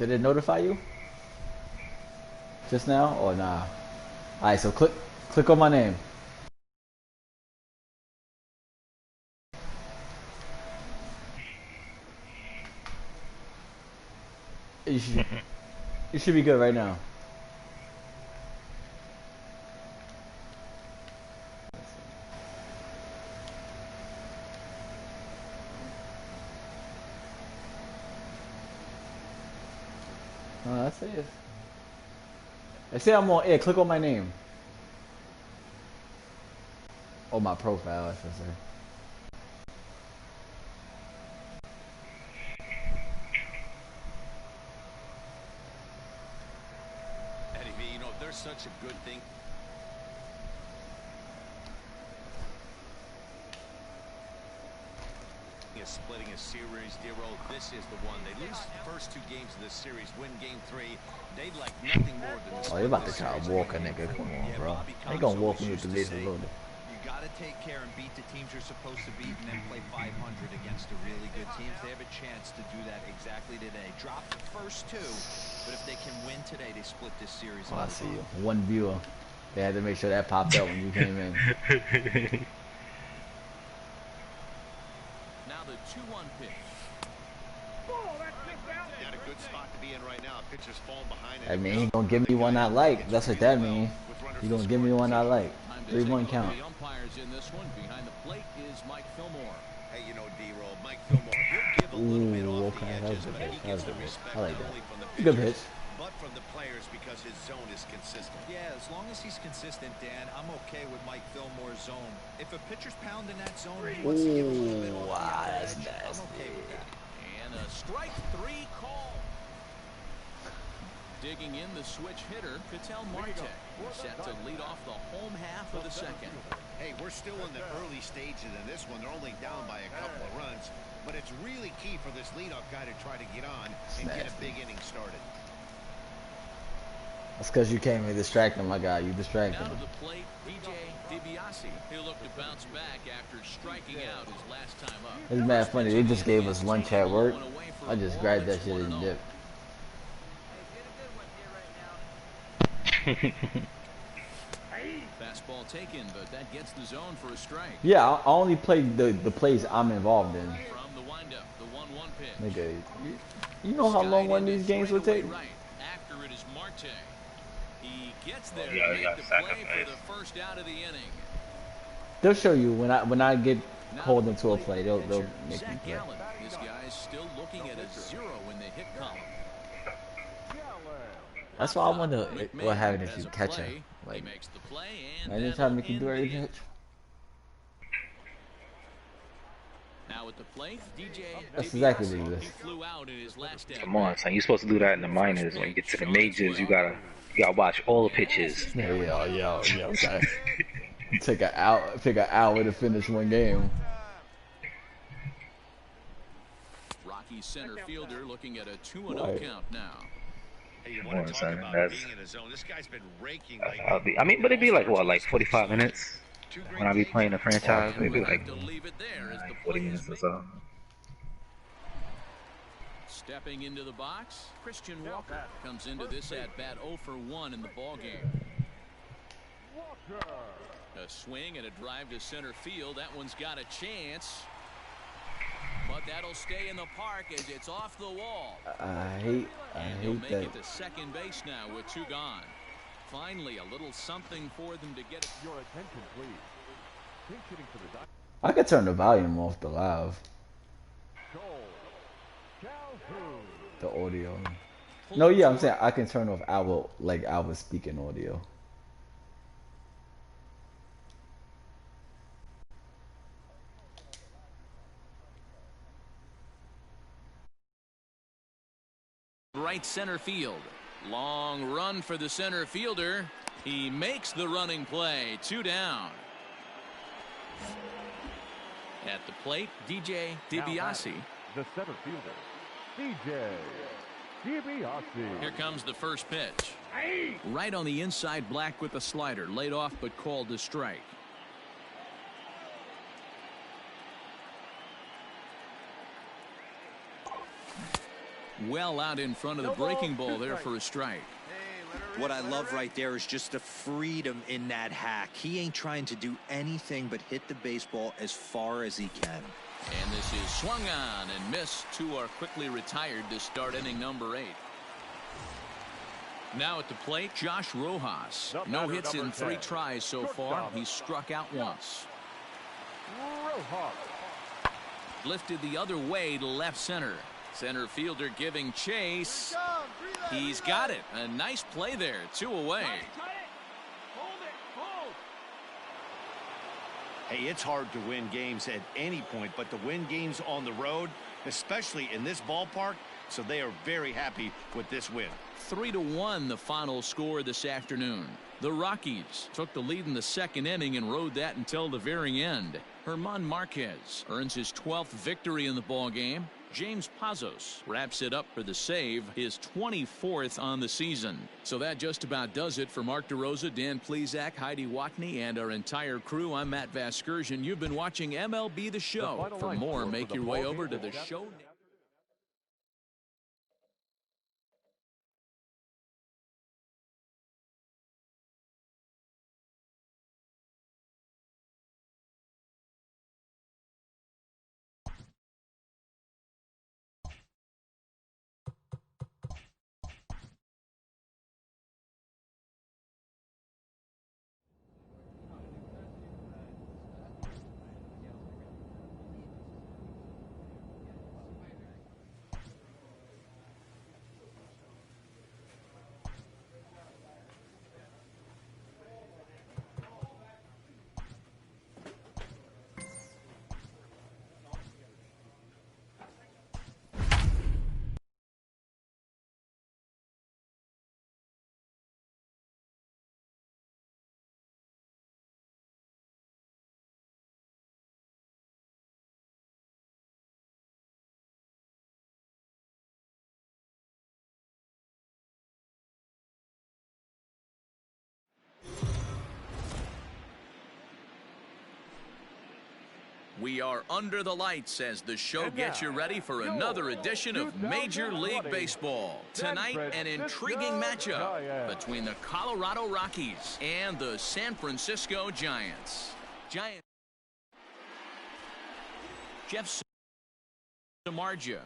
Did it notify you? Just now or nah? Alright, so click on my name. You should be good right now. That's it. They say I'm on air. Click on my name. Or my profile, I should say. Eddie V, you know, there's such a good thing. Splitting a series, D-Roll, this is the one. They lose the first 2 games of this series, win game 3. They'd like nothing more than Oh, you about to try to walk a nigga. Come on, bro. They gonna walk me with the base a little bit. You got to take care and beat the teams you're supposed to beat and then play 500 against the really good teams. They have a chance to do that exactly today. Drop the first 2, but if they can win today, they split this series. Oh, I see you. One viewer. They had to make sure that popped up when you came in. Now the 2-1 pitch. Got a good spot to be in right now. Pitcher's falling behind. I mean, he gonna give me one I like. That's what that means. He gonna give me one I like. 3-1 count. The umpires in this one. Behind the plate is Mike Fillmore. Hey, you know, D-Roll, Mike Fillmore, he'll give a little bit off the edges, but he gets the respect I like not that. only from the Good pitchers, pitch. but from the players because his zone is consistent. Yeah, as long as he's consistent, Dan, I'm okay with Mike Fillmore's zone. If a pitcher's pounding that zone, he wants to give a little bit off the edge. I'm okay with that. And a strike 3 call. Digging in the switch hitter, Ketel Marte, set to lead off the home half of the second. Hey, we're still in the early stages of this one. They're only down by a couple of runs, but it's really key for this leadoff guy to try to get on and get a big inning started. That's because you came and distracted my guy. You distracted him. Down to the plate, DaD0nDaDaDaD0z. He'll look to bounce back after striking out his last time up. It's mad funny. They just gave us lunch at work. I just grabbed that shit and dipped. Fastball taken, but that gets the zone for a strike. Yeah, I only play the plays I'm involved in. From the windup, the 1-1 pitch. Nigga, you know how long one of these games will take? Right after it is Marte. He gets there Yeah, to make the play for the first out of the inning. They'll show you when I get called into a play. They'll make me play. This guy is still looking at a 0 in the hit column. That's why I wonder what happens if you catch him. Like, anytime you can do every pitch. Now at the plate, That's exactly what he is. flew out in his last Come on, son. You're supposed to do that in the minors. When you get to the majors, you gotta watch all the pitches. Yo. Okay. Take an hour to finish one game. Rocky center fielder looking at a 2-0 count now. Hey, come on, son. This guy's been raking. I mean, but it'd be like what, like 45 minutes when I be playing the franchise. It'd be like 40 minutes or so. Stepping into the box, Christian Walker comes into this at bat 0 for 1 in the ball game. A swing and a drive to center field. That one's got a chance. But that'll stay in the park as it's off the wall. I hate make that. it to second base now with 2 gone. Finally, a little something for them to get it. Your attention, please. I could turn the volume off the live. The audio. No, yeah, I'm saying I can turn off our speaking audio. Right center field. Long run for the center fielder. He makes the running play. 2 down. At the plate, DaD0nDaDaD0z. The center fielder, DaD0nDaDaD0z. Here comes the first pitch. Right on the inside, Black with a slider. Laid off but called to strike. Well out in front of the breaking ball there for a strike. What I love right there is just the freedom in that hack. He ain't trying to do anything but hit the baseball as far as he can. And this is swung on and missed. Two are quickly retired to start inning number 8. Now at the plate, Josh Rojas. No hits in 3 tries so far. He's struck out once. Lifted the other way to left center. Center fielder giving chase. He's got it. A nice play there. 2 away. Hey, it's hard to win games at any point, but to win games on the road, especially in this ballpark, so they are very happy with this win. 3-1 the final score this afternoon. The Rockies took the lead in the 2nd inning and rode that until the very end. German Marquez earns his 12th victory in the ballgame. James Pazos wraps it up for the save, his 24th on the season. So that just about does it for Mark DeRosa, Dan Plesac, Heidi Watney, and our entire crew. I'm Matt Vasgersian. You've been watching MLB The Show. For more, make your way over to the show. We are under the lights as the show gets you ready for another edition of Major League Baseball. Tonight, an intriguing matchup between the Colorado Rockies and the San Francisco Giants. Jeff Samardzija.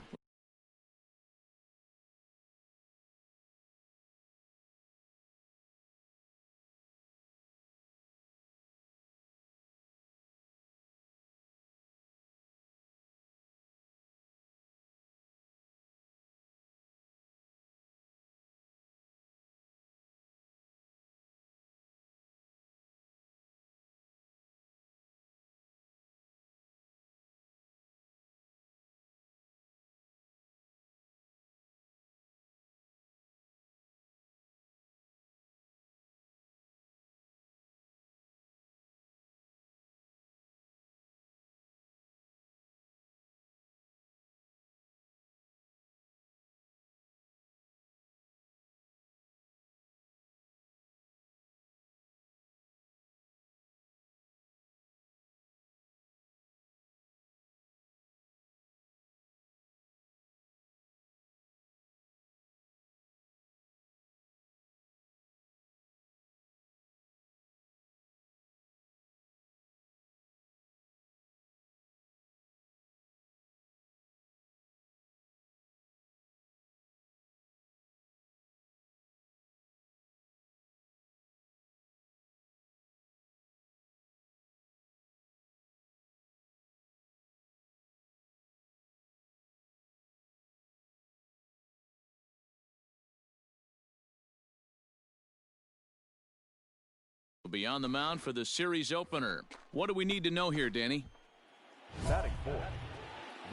Be on the mound for the series opener. What do we need to know here, Danny?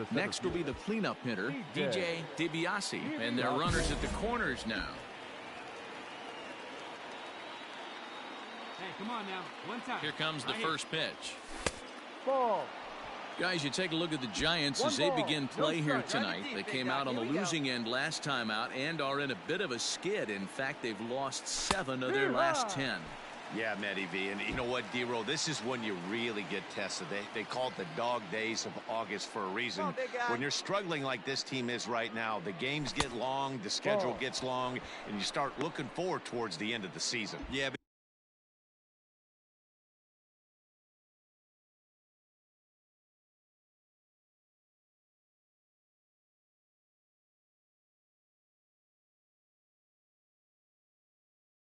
Next will be the cleanup hitter, DJ DiBiase, and their runners at the corners now. Hey, come on now. One time. Here comes the first pitch. Ball. Guys, you take a look at the Giants as they begin play here tonight. They came out on the losing end last time out and are in a bit of a skid. In fact, they've lost 7 of their last 10. Yeah, Matty V. And you know what, D-Roll? This is when you really get tested. They call it the dog days of August for a reason. When you're struggling like this team is right now, the games get long, the schedule gets long, and you start looking forward towards the end of the season. Yeah.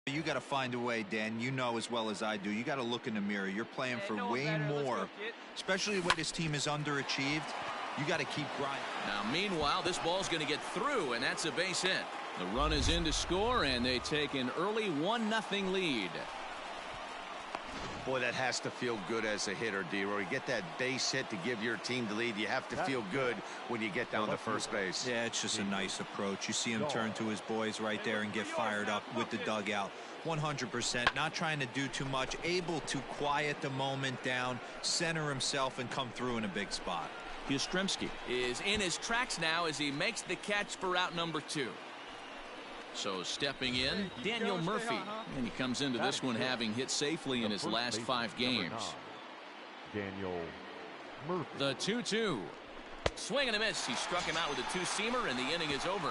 You got to find a way, Dan. You know as well as I do. You got to look in the mirror. You're playing for way more, especially the way this team is underachieved. You got to keep grinding. Now, meanwhile, this ball's going to get through, and that's a base hit. The run is in to score, and they take an early 1-0 lead. Boy, that has to feel good as a hitter, D-Roll. You get that base hit to give your team the lead. You have to feel good when you get down to first base. Yeah, it's just a nice approach. You see him turn to his boys right there and get fired up with the dugout. 100%, not trying to do too much, able to quiet the moment down, center himself, and come through in a big spot. Yastrzemski is in his tracks now as he makes the catch for out number 2. So stepping in, Daniel Murphy. And he comes into this one having hit safely in his last 5 games. Daniel Murphy. The 2-2. Swing and a miss. He struck him out with a two-seamer, and the inning is over.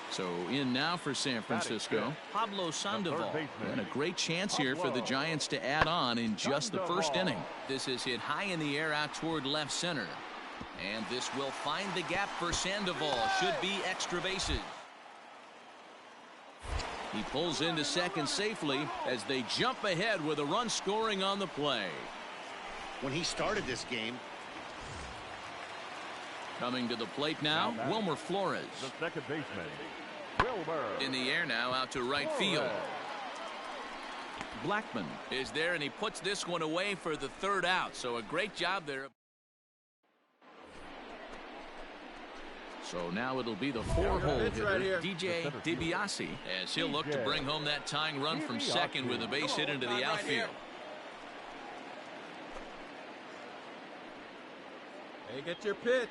So in now for San Francisco, Pablo Sandoval. And a great chance here for the Giants to add on in just the first inning. This is hit high in the air out toward left center. And this will find the gap for Sandoval. Should be extra bases. He pulls into second safely as they jump ahead with a run scoring on the play. When he started this game. Coming to the plate now, Wilmer Flores. The second baseman, Wilmer. In the air now out to right field. Blackman is there, and he puts this one away for the third out. So a great job there. So now it'll be the 4-hole hitter, DaD0nDaDaD0z, as he'll look to bring home that tying run from second with a base hit into the outfield. Hey, get your pitch.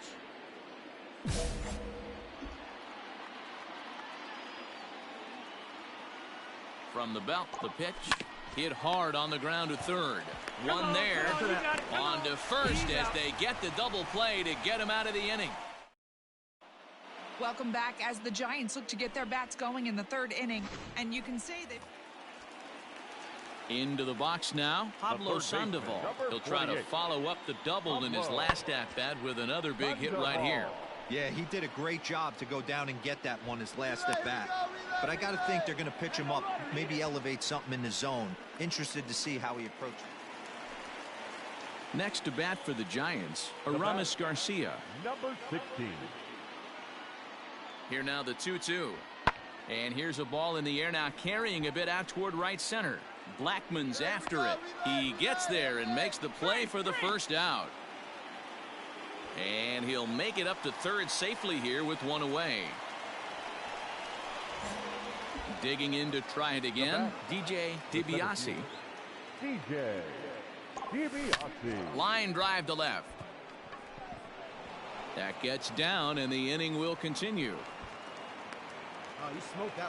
From the belt, the pitch. Hit hard on the ground to third. One there. On to first as they get the double play to get him out of the inning. Welcome back as the Giants look to get their bats going in the third inning. And you can say that. Into the box now, Pablo Sandoval. He'll try to follow up the double in his last at-bat with another big hit right here. Yeah, he did a great job to go down and get that one his last at-bat. But I got to think they're going to pitch him up, maybe elevate something in the zone. Interested to see how he approaches. Next to bat for the Giants, Aramis Garcia. Number 16. Here now the 2-2. And here's a ball in the air now, carrying a bit out toward right center. Blackman's after it. He gets there and makes the play for the first out. And he'll make it up to third safely here with one away. Digging in to try it again, DaD0nDaDaD0z. DaD0nDaDaD0z. Line drive to left. That gets down, and the inning will continue.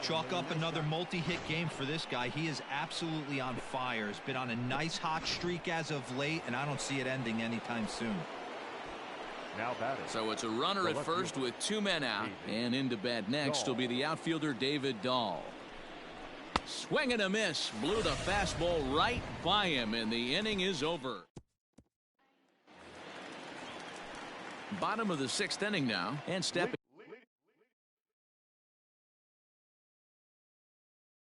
Chalk up another multi-hit game for this guy. He is absolutely on fire. He's been on a nice hot streak as of late, and I don't see it ending anytime soon. Now batting. So it's a runner at first with 2 men out, and into bat next will be the outfielder David Dahl. Swing and a miss, blew the fastball right by him, and the inning is over. Bottom of the 6th inning now, and stepping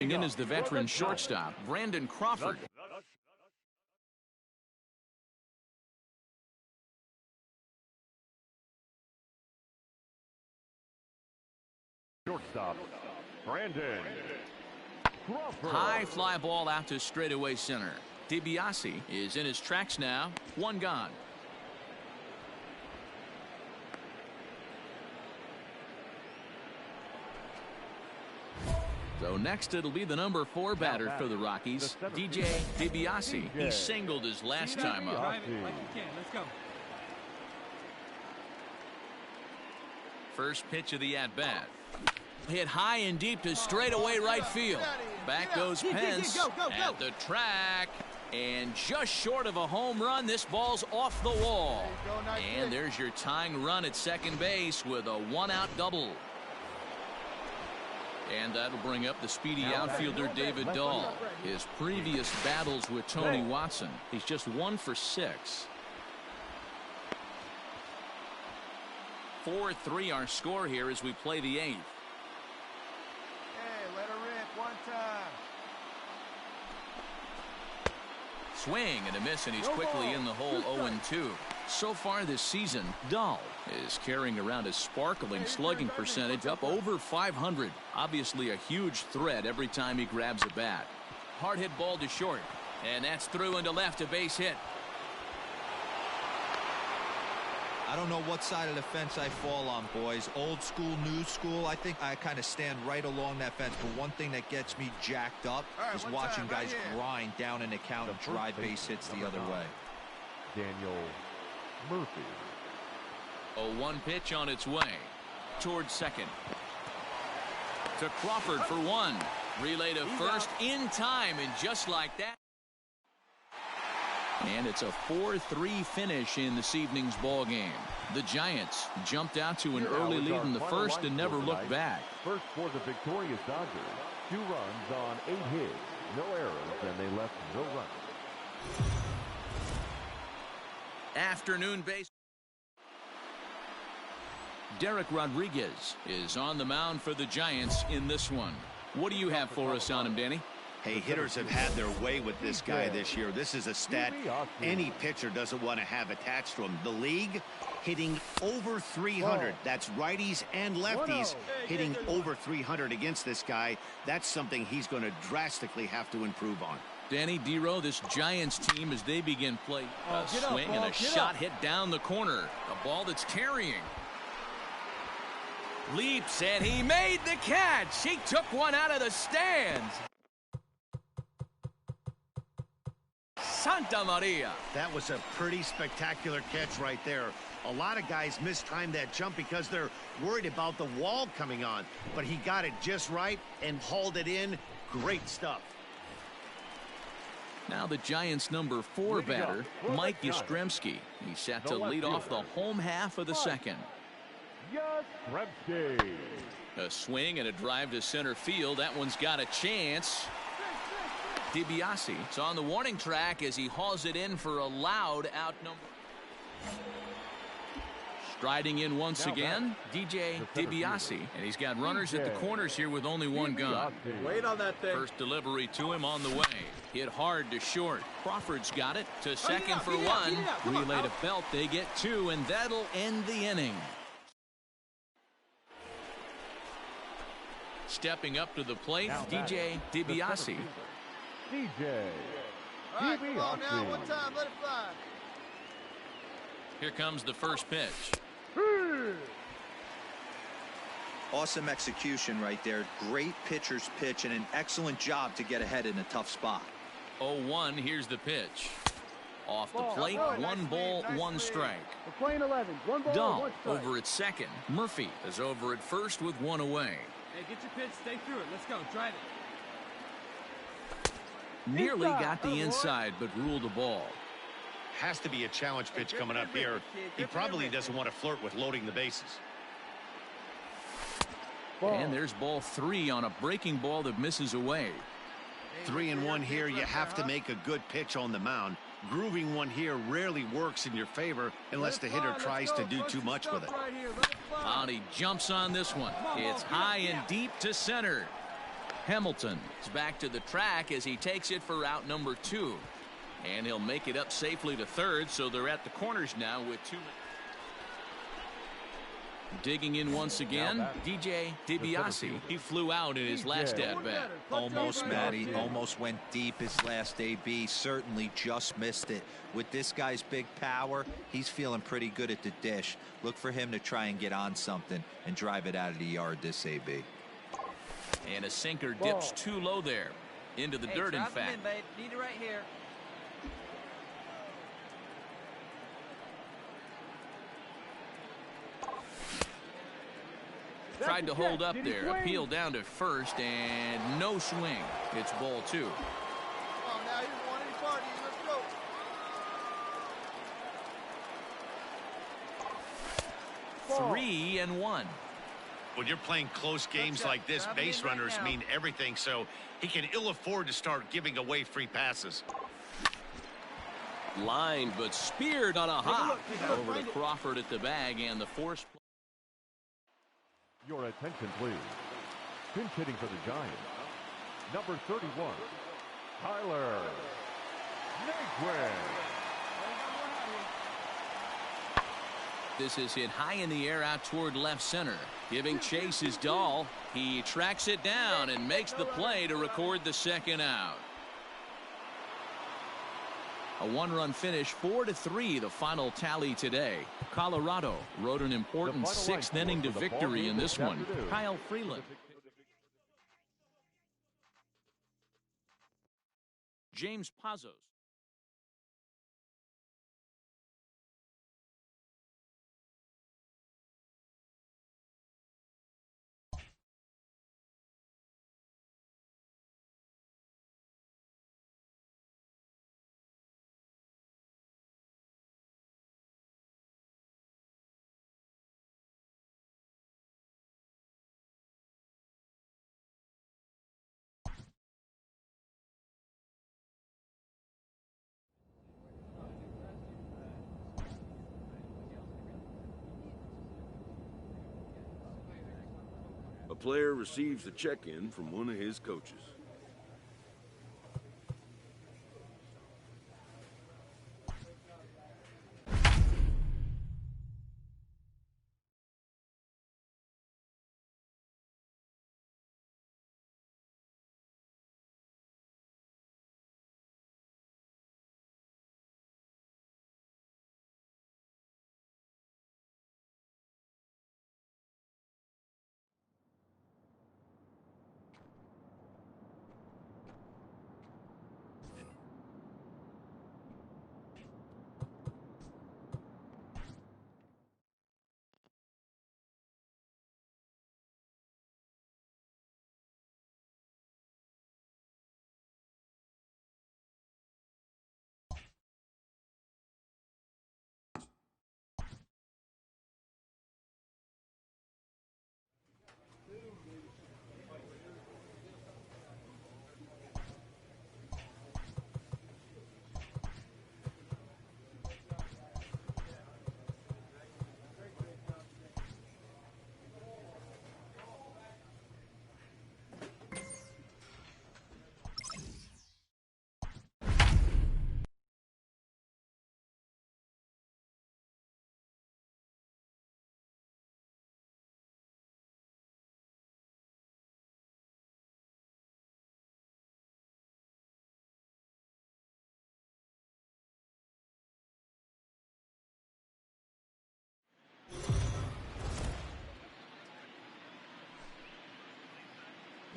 in is the veteran shortstop, Brandon Crawford. Shortstop, Brandon Crawford. High fly ball out to straightaway center. DiBiase is in his tracks now. One gone. So next it'll be the number 4 batter for the Rockies, DaD0nDaDaD0z. He singled his last time up. Drive it like you can. Let's go. First pitch of the at-bat. Hit high and deep to straightaway right field. Back goes Pence at the track. And just short of a home run, this ball's off the wall. And there's your tying run at second base with a one-out double. And that'll bring up the speedy outfielder David Dahl. His previous battles with Tony Watson, he's just 1 for 6. 4-3 our score here as we play the 8th. Hey, let her rip one time. Swing and a miss, and he's quickly in the hole. 0-2. So far this season, Dahl is carrying around a sparkling slugging percentage up over 500. Obviously a huge threat every time he grabs a bat. Hard hit ball to short, and that's through into left, a base hit. I don't know what side of the fence I fall on, boys. Old school, new school. I think I kind of stand right along that fence. But one thing that gets me jacked up is watching guys grind down an account and drive base hits the other way. Daniel Murphy. 0-1 pitch on its way towards second. To Crawford for 1. Relay to first in time, and just like that. And it's a 4-3 finish in this evening's ball game. The Giants jumped out to an early lead in the first and never looked back. First for the victorious Dodgers. 2 runs on 8 hits, no errors, and they left no runs. Afternoon base. Derek Rodriguez is on the mound for the Giants in this one. What do you have for us on him, Danny? Hey, hitters have had their way with this guy this year. This is a stat any pitcher doesn't want to have attached to him. The league hitting over 300. That's righties and lefties hitting over 300 against this guy. That's something he's going to drastically have to improve on. Danny D-Row, this Giants team, as they begin play, a swing and a shot hit down the corner. A ball that's carrying. Leaps, and he made the catch. He took one out of the stands. Santa Maria. That was a pretty spectacular catch right there. A lot of guys mistime that jump because they're worried about the wall coming on. But he got it just right and hauled it in. Great stuff. Now the Giants' number 4 batter, Mike Yastrzemski. He's set to lead off the home half of the second. Yastrzemski. A swing and a drive to center field. That one's got a chance. DiBiase is on the warning track as he hauls it in for a loud out number. Striding in once again, DJ DiBiase, and he's got runners at the corners here with only 1 gun. Wait on that thing. First delivery to him on the way. Hit hard to short. Crawford's got it to second for 1. Relay to Belt. They get 2, and that'll end the inning. Stepping up to the plate, DJ DiBiase. DJ. All right, come on now, one time, let it fly. Here comes the first pitch. Awesome execution right there. Great pitcher's pitch and an excellent job to get ahead in a tough spot. 0-1, here's the pitch. Off the plate, 1 ball, 1 strike. We're playing 11. 1 ball, Dahl 1 strike. over at second. Murphy is over at first with 1 away. Hey, get your pitch, stay through it. Let's go, drive it. Nearly got the inside, but ruled a ball. Has to be a challenge pitch coming up here. He probably doesn't want to flirt with loading the bases. And there's ball 3 on a breaking ball that misses away. 3-1 here. You have to make a good pitch on the mound. Grooving one here rarely works in your favor unless the hitter tries to do too much with it. And he jumps on this one. It's high and deep to center. Hamilton is back to the track as he takes it for out number 2. And he'll make it up safely to third, so they're at the corners now with 2. Digging in once again, DJ DiBiase. He flew out in his last at-bat. Almost, Matty. Almost went deep his last AB. Certainly just missed it. With this guy's big power, he's feeling pretty good at the dish. Look for him to try and get on something and drive it out of the yard this AB. And a sinker dips too low there. Into the dirt, in fact. In, babe. Need it right here. Tried to hold up there. Appeal down to first, and no swing. It's ball 2. Oh, now he doesn't want any party. Let's go. 3-1. When you're playing close games like this, base runners mean everything, so he can ill afford to start giving away free passes. Lined but speared on a hop. Over to Crawford at the bag, and the force. Your attention, please. Pinch hitting for the Giants. Number 31, Tyler Naquin. This is hit high in the air out toward left center. Giving chase is Dahl. He tracks it down and makes the play to record the second out. A one-run finish, 4-3, the final tally today. Colorado rode an important 6th inning to victory in this one. Kyle Freeland. James Pazos. A player receives a check-in from one of his coaches.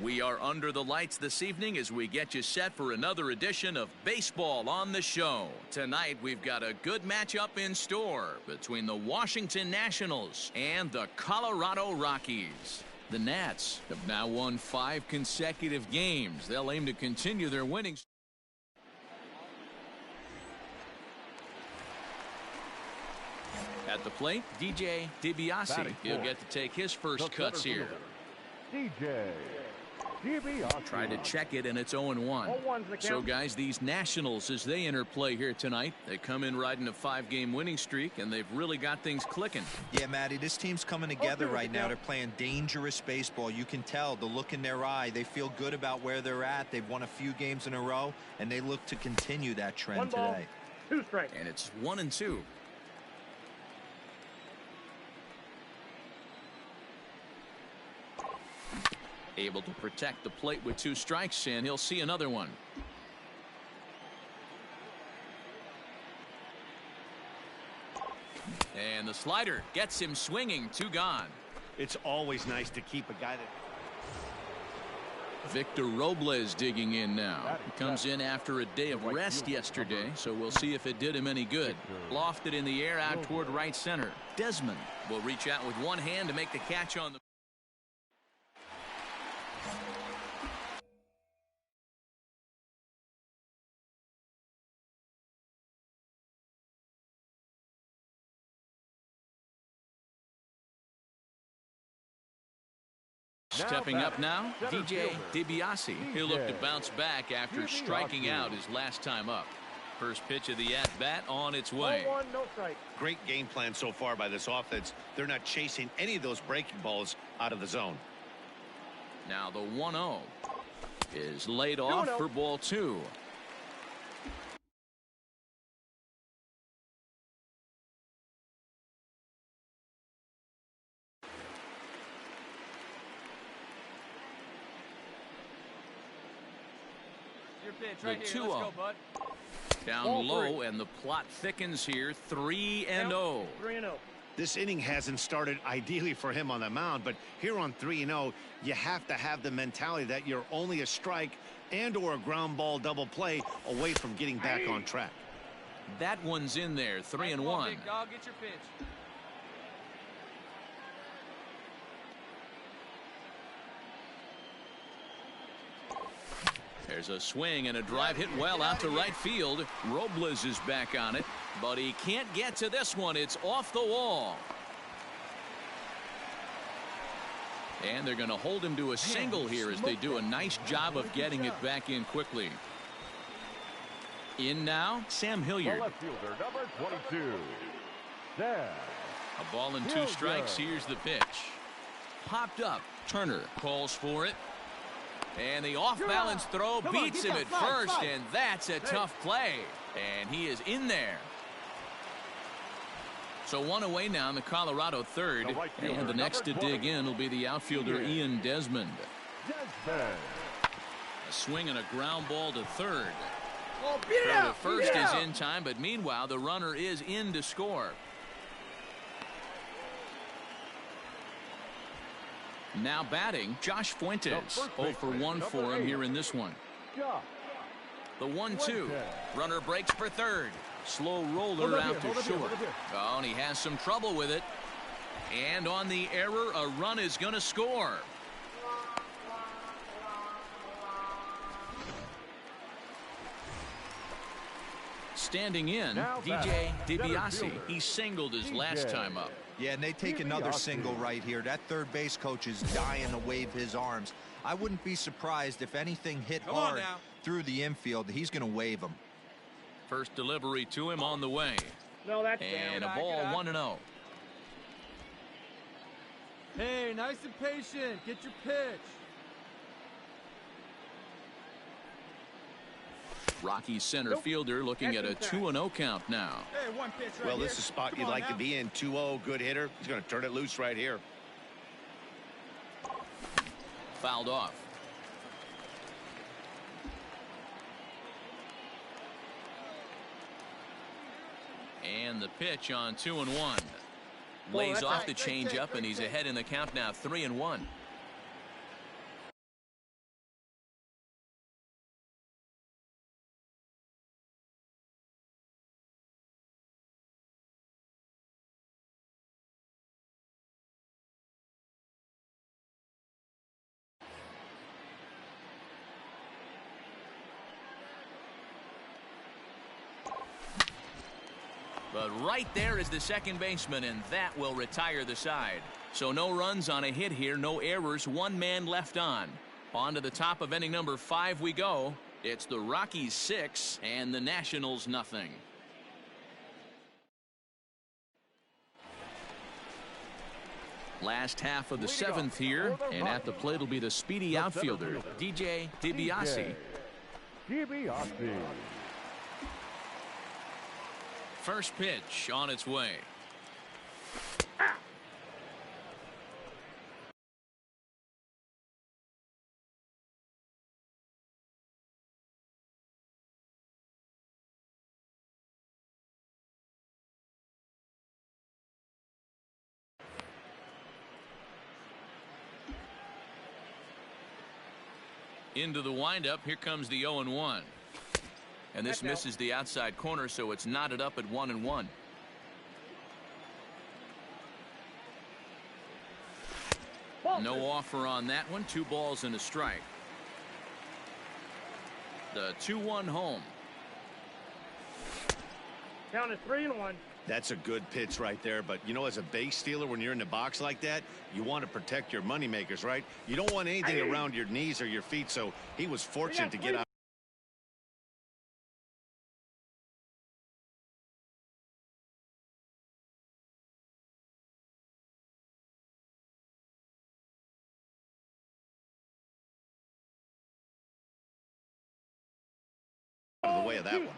We are under the lights this evening as we get you set for another edition of Baseball on the Show. Tonight, we've got a good matchup in store between the Washington Nationals and the Colorado Rockies. The Nats have now won 5 consecutive games. They'll aim to continue their winning streak. At the plate, DaD0nDaDaD0z. He'll get to take his first cuts here. DaD0nDaDaD0z. Tried to check it, and it's 0-1. So, guys, these Nationals, as they enter play here tonight, they come in riding a 5-game winning streak, and they've really got things clicking. Yeah, Matty, this team's coming together right now. They're playing dangerous baseball. You can tell the look in their eye. They feel good about where they're at. They've won a few games in a row, and they look to continue that trend today. 2 strikes. And it's 1-2. Able to protect the plate with 2 strikes, and he'll see another one. And the slider gets him swinging. 2 gone. It's always nice to keep a guy that... Victor Robles digging in now. He comes in after a day of rest yesterday, so we'll see if it did him any good. Lofted in the air out toward right center. Desmond will reach out with one hand to make the catch on the Stepping up now, DaD0nDaDaD0z. He'll look to bounce back after striking out his last time up. First pitch of the at-bat on its way. Great game plan so far by this offense. They're not chasing any of those breaking balls out of the zone. Now the 1-0 is laid off for ball 2. The 2-0. Down low, and the plot thickens here. 3-0. This inning hasn't started ideally for him on the mound, but here on 3-0, you have to have the mentality that you're only a strike and or a ground ball double play away from getting back on track. That one's in there. 3-1. Big dog, get your pitch. There's a swing and a drive hit well out to right field. Robles is back on it, but he can't get to this one. It's off the wall. And they're going to hold him to a single here as they do a nice job of getting it back in quickly. In now, Sam Hilliard. The left fielder, number 22. DaD. A ball and 2 strikes. Here's the pitch. Popped up. Turner calls for it. And the off-balance throw beats him at first, and that's a tough play. And he is in there. So 1 away now in the Colorado third. And the next to dig in will be the outfielder Ian Desmond. A swing and a ground ball to third. Throw to first is in time, but meanwhile the runner is in to score. Now batting, Josh Fuentes. 0 for 1 for him here in this one. The 1-2. Runner breaks for third. Slow roller out to short. Oh, and he has some trouble with it. And on the error, a run is going to score. Standing in, DaD0nDaDaD0z. He singled his last time up. Yeah, and they take another single right here. That third base coach is dying to wave his arms. I wouldn't be surprised if anything hit hard through the infield. He's going to wave them. First delivery to him on the way. And a ball 1-0. Hey, nice and patient. Get your pitch. Rockies center fielder looking at a 2-0 count now. Hey, one pitch right Well, here. this is a spot you'd like to be in. 2-0, good hitter. He's going to turn it loose right here. Fouled off. And the pitch on 2-1. Lays off the changeup, and he's ahead in the count now, 3-1. But right there is the second baseman, and that will retire the side. So no runs on a hit here, no errors, 1 man left on. On to the top of inning number 5 we go. It's the Rockies 6 and the Nationals nothing. Last half of the 7th here, and at the plate will be the speedy outfielder, DaD0nDaDaD0z. First pitch on its way. Into the windup. Here comes the 0-1. And this misses the outside corner, so it's knotted up at 1-1. No offer on that one. 2 balls and a strike. The 2-1 home. Count is 3-1. That's a good pitch right there, but you know, as a base stealer, when you're in the box like that, you want to protect your moneymakers, right? You don't want anything around your knees or your feet, so he was fortunate to get out of the way of that one.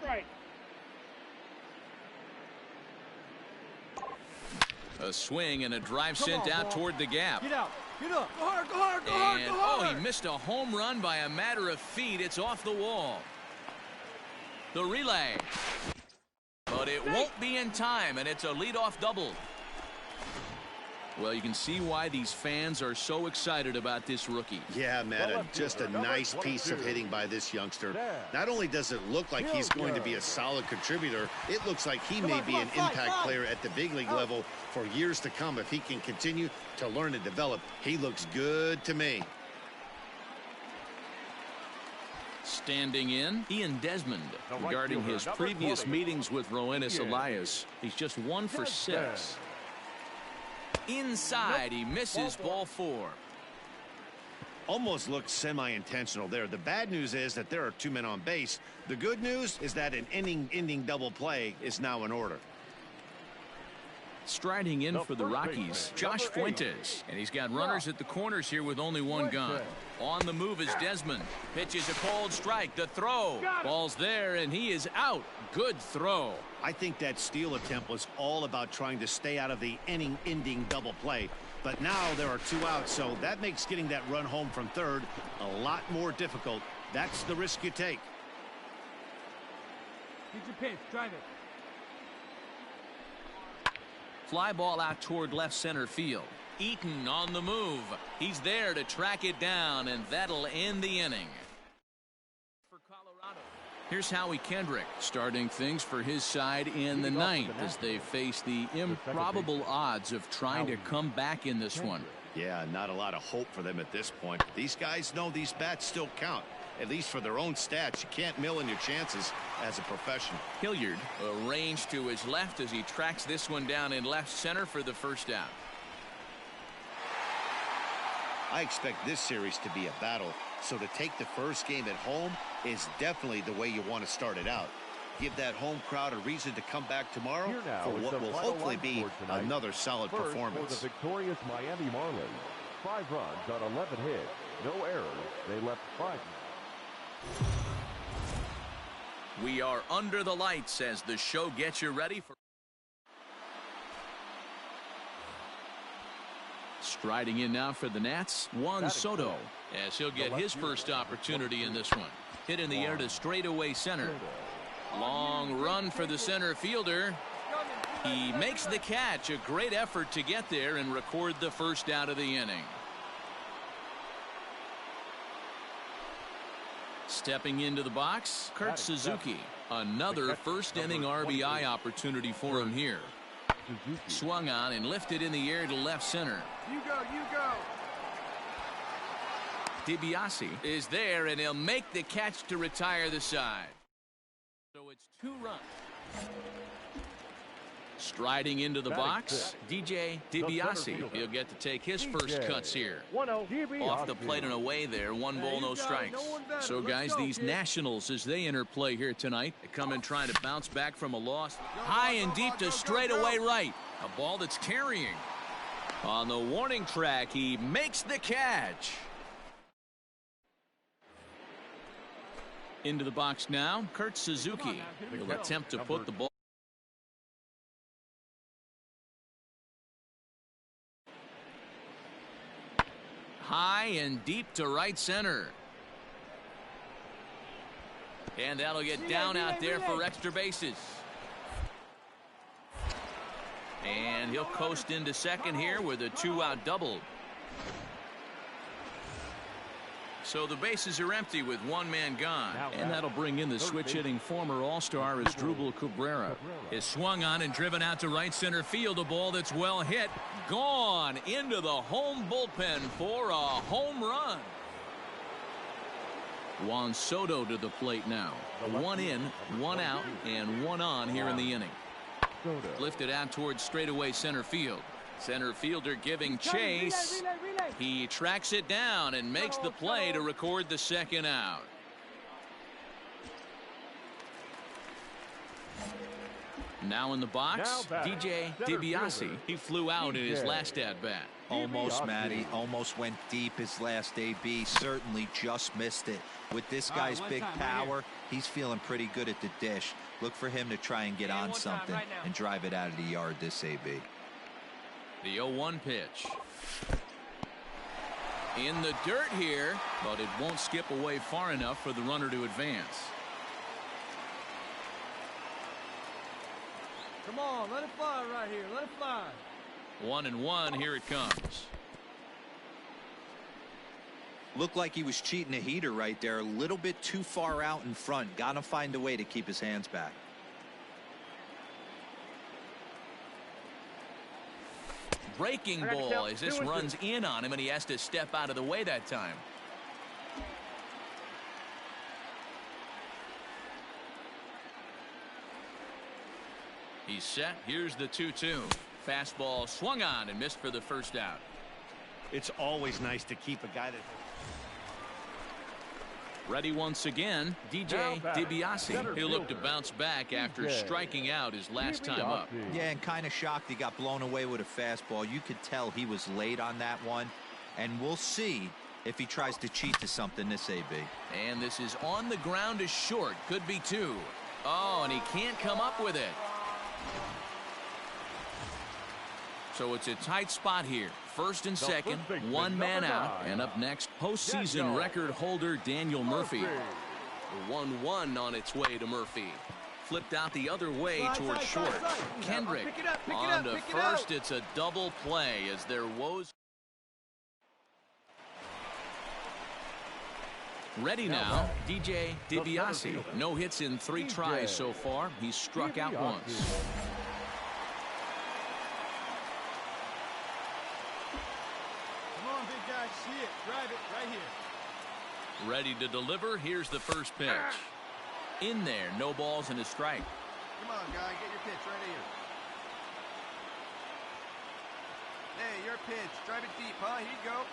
A swing and a drive sent out toward the gap. Get out. Get up. Go hard, go hard, go hard, And, go hard. oh, he missed a home run by a matter of feet. It's off the wall. The relay. But it won't be in time, and it's a leadoff double. Well, you can see why these fans are so excited about this rookie. Yeah, man, just a nice piece of hitting by this youngster. Not only does it look like he's going to be a solid contributor, it looks like he may be an impact player at the big league level for years to come if he can continue to learn and develop. He looks good to me. Standing in, Ian Desmond. Regarding his previous meetings with Roenis Elias, he's just 1 for 6. Inside, he misses ball 4. Almost looked semi-intentional there. The bad news is that there are 2 men on base. The good news is that an inning-ending double play is now in order. Striding in for the Rockies, Josh Fuentes. And he's got runners at the corners here with only 1 gun. On the move is Desmond. Pitches a cold strike. The throw. Ball's there, and he is out. Good throw. I think that steal attempt was all about trying to stay out of the inning-ending double play. But now there are 2 outs, so that makes getting that run home from third a lot more difficult. That's the risk you take. Get your pitch. Drive it. Fly ball out toward left center field. Eaton on the move. He's there to track it down, and that'll end the inning. For Colorado, here's Howie Kendrick starting things for his side in the 9th as they face the improbable odds of trying to come back in this one. Yeah, not a lot of hope for them at this point. These guys know these bats still count, at least for their own stats. You can't mill in your chances as a professional. Hilliard arranged to his left as he tracks this one down in left center for the first out. I expect this series to be a battle, so to take the first game at home is definitely the way you want to start it out. Give that home crowd a reason to come back tomorrow for what will hopefully be another solid performance. For the victorious Miami Marlins, 5 runs on 11 hits, no errors. They left 5. We are under the lights as the show gets you ready for. Striding in now for the Nats, Juan Soto, as he'll get his first opportunity in this one. Hit in the air to straightaway center. Long run for the center fielder. He makes the catch. A great effort to get there and record the first out of the inning. Stepping into the box, Kurt Suzuki. Another first inning RBI opportunity for him here. Swung on and lifted in the air to left center. You go, you go. DiBiase is there, and he'll make the catch to retire the side. So it's 2 runs. Striding into the box, DJ DiBiase. He'll get to take his first cuts here. Off the plate and away there, 1 ball, no strikes. So, guys, these Nationals, as they enter play here tonight, they come in trying to bounce back from a loss. High and deep to straightaway right. A ball that's carrying. On the warning track, he makes the catch. Into the box now, Kurt Suzuki will attempt to put the ball. High and deep to right center. And that'll get down out there for extra bases. And he'll coast into second here with a 2-out double. So the bases are empty with 1 man gone. And that'll bring in the switch-hitting former All-Star Asdrubal Cabrera. Is swung on and driven out to right center field. A ball that's well hit. Gone into the home bullpen for a home run. Juan Soto to the plate now. 1 in, 1 out, and 1 on here in the inning. Minnesota. Lifted out towards straightaway center field. Center fielder giving chase. He tracks it down and makes the play to record the second out. Now in the box, DaD0nDaDaD0z. He flew out in his last at-bat. Almost, Matty. Almost went deep his last AB. Certainly just missed it. With this guy's big power, he's feeling pretty good at the dish. Look for him to try and get on something and drive it out of the yard this AB. The 0-1 pitch. In the dirt here, but it won't skip away far enough for the runner to advance. Come on, let it fly right here. Let it fly. 1-1, here it comes. Looked like he was cheating a heater right there. A little bit too far out in front. Got to find a way to keep his hands back. Breaking ball as this runs in on him, and he has to step out of the way that time. He's set. Here's the 2-2. Fastball swung on and missed for the first out. It's always nice to keep a guy that... Ready once again, DaD0nDaDaD0z. He'll look to bounce back after striking out his last time up. Yeah, and kind of shocked he got blown away with a fastball. You could tell he was late on that one. And we'll see if he tries to cheat to something this AB. And this is on the ground to short. Could be two. Oh, and he can't come up with it. So it's a tight spot here. First and second, one man out. And up next, postseason record holder Daniel Murphy. The 1-1 on its way to Murphy. Flipped out the other way towards short. Kendrick on to first. It's a double play as their woes. Ready now, DaD0nDaDaD0z. No hits in 3 tries so far. He's struck out once. See it. Drive it right here. Ready to deliver. Here's the first pitch. In there. No balls and a strike. Come on, guy. Get your pitch right here. Hey, your pitch. Drive it deep, huh? Here you go.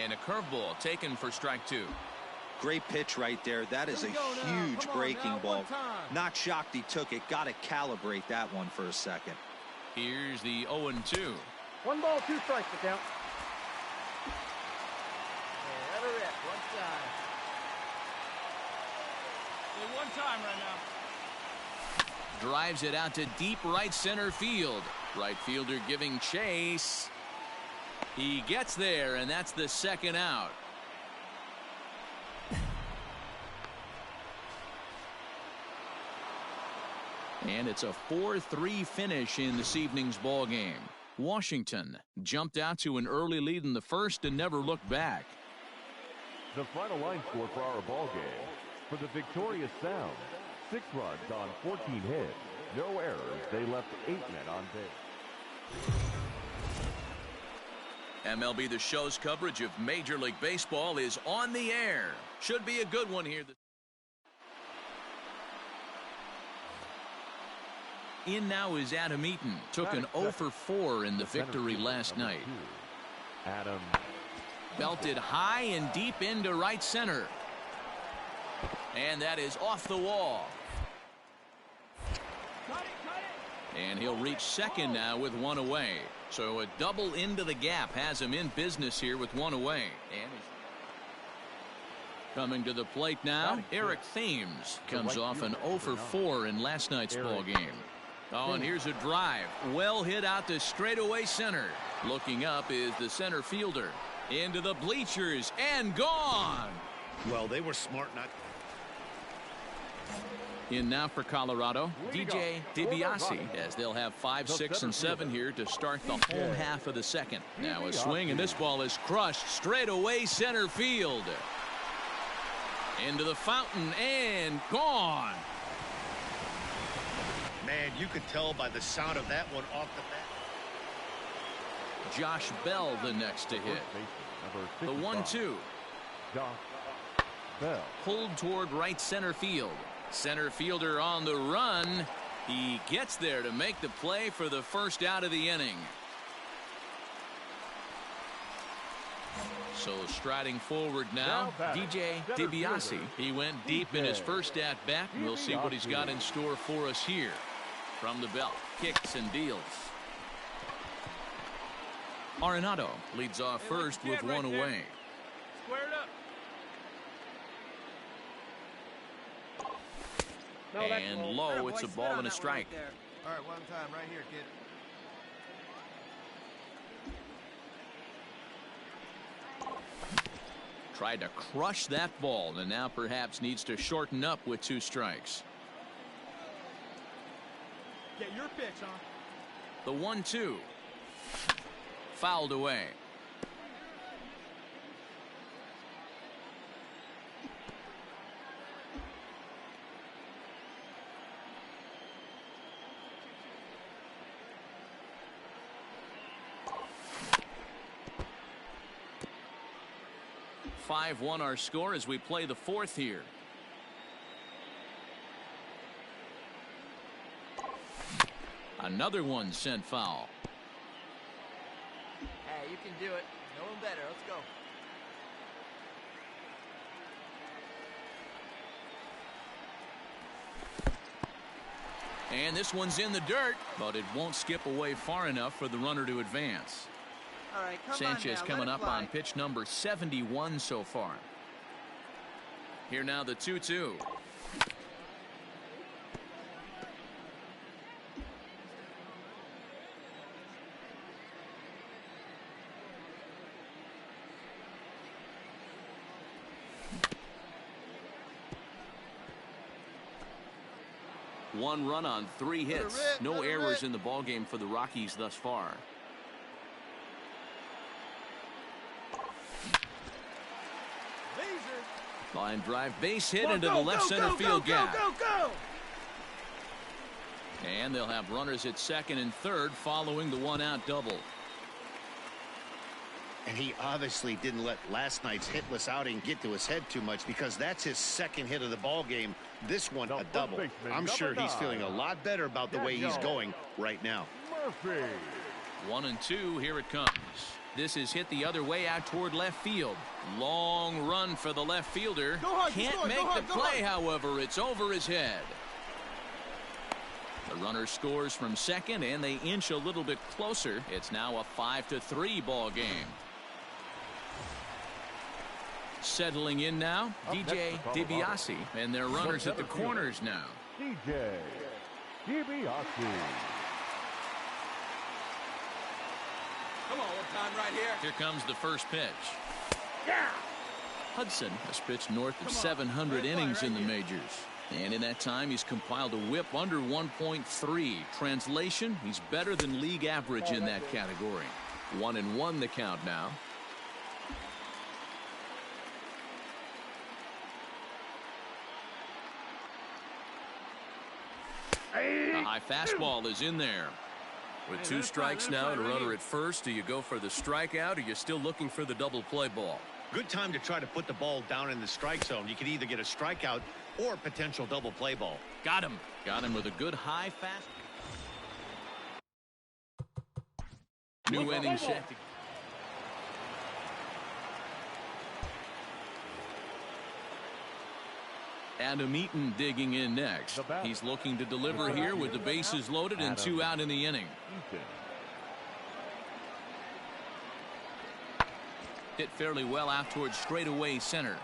And a curveball taken for strike 2. Great pitch right there. That is a huge breaking ball. Not shocked he took it. Got to calibrate that one for a second. Here's the 0-2. 1 ball, 2 strikes to count. Let her rip. One time. Only one time right now. Drives it out to deep right center field. Right fielder giving chase. He gets there, and that's the second out. And it's a 4-3 finish in this evening's ball game. Washington jumped out to an early lead in the first and never looked back. The final line score for our ball game. For the victorious Sound, 6 runs on 14 hits, no errors. They left 8 men on base. MLB The Show's coverage of Major League Baseball is on the air. Should be a good one here. In now is Adam Eaton. Took an 0 for 4 in the victory last night. Adam belted high and deep into right center. And that is off the wall. And he'll reach second now with 1 away. So a double into the gap has him in business here with 1 away. And coming to the plate now, Eric Thames comes off an 0 for 4 in last night's ball game. Oh, and here's a drive. Well hit out to straightaway center. Looking up is the center fielder. Into the bleachers and gone. Well, they were smart not. In now for Colorado, DaD0nDaDaD0z, as they'll have 5, 6, and 7 here to start the home half of the second. Now a swing, and this ball is crushed straightaway center field. Into the fountain and gone. Man, you could tell by the sound of that one off the bat. Josh Bell the next to hit. The 1-2. Bell pulled toward right center field. Center fielder on the run. He gets there to make the play for the first out of the inning. So striding forward now, DaD0nDaDaD0z. He went deep in his first at-bat, and we'll see what he's got in store for us here. From the belt, kicks and deals. Arenado leads off first with one away. Square it up. And low, it's a ball and a strike. All right, one time right here, kid. Tried to crush that ball, and now perhaps needs to shorten up with 2 strikes. Get your pitch, huh? The 1-2. Fouled away. (5-1) our score as we play the 4th here. Another one sent foul. Hey, you can do it. No one better. Let's go. And this one's in the dirt, but it won't skip away far enough for the runner to advance. All right, Sanchez coming up on pitch number 71 so far. Here now the 2-2. One run on 3 hits. No errors in the ballgame for the Rockies thus far. Line drive base hit into the left center field gap. And they'll have runners at second and third following the 1-out double. And he obviously didn't let last night's hitless outing get to his head too much, because that's his second hit of the ball game. This one a double. I'm sure he's feeling a lot better about the way he's going right now. 1-2, here it comes. This is hit the other way out toward left field. Long run for the left fielder. Can't make the play, however. It's over his head. The runner scores from second, and they inch a little bit closer. It's now a 5-3 ball game. Settling in now, DaD0nDaDaD0z, and their runners at the corners now. DaD0nDaDaDaD0z. Come on, one time right here. Here comes the first pitch. Hudson has pitched north of 700 innings in the majors. And in that time, he's compiled a whip under 1.3. Translation, he's better than league average in that category. 1-1 the count now. A high fastball is in there. With 2 strikes now and a runner at first, do you go for the strikeout, or you're still looking for the double play ball? Good time to try to put the ball down in the strike zone. You can either get a strikeout or a potential double play ball. Got him. Got him with a good high fast. New inning set. Adam Eaton digging in next. He's looking to deliver here with the bases loaded and 2 out in the inning. Hit fairly well out towards straightaway center.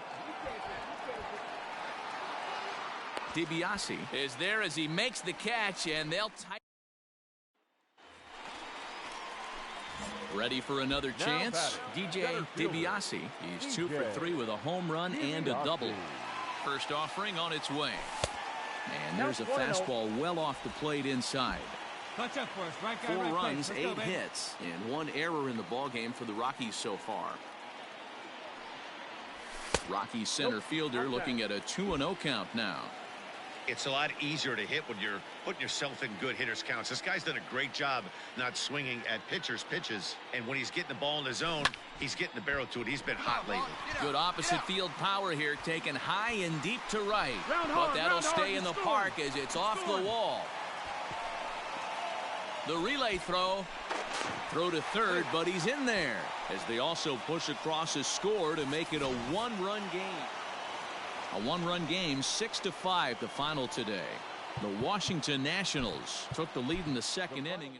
DiBiase is there as he makes the catch, and they'll tighten. Ready for another chance? DaD0nDaDaD0z. He's 2 for 3 with a home run and a double. First offering on its way. And there's a fastball well off the plate inside. Touch up for us, right guy, 4 right runs, place. 8 hits, and 1 error in the ballgame for the Rockies so far. Rockies center fielder looking at a 2-0 count now. It's a lot easier to hit when you're putting yourself in good hitters' counts. This guy's done a great job not swinging at pitchers' pitches. And when he's getting the ball in the zone, he's getting the barrel to it. He's been hot lately. Good opposite field power here, taken high and deep to right. But that'll stay in the park as it's off the wall. The relay throw. Throw to third, but he's in there as they also push across his score to make it a one-run game. A one-run game, 6-5, the final today. The Washington Nationals took the lead in the second inning.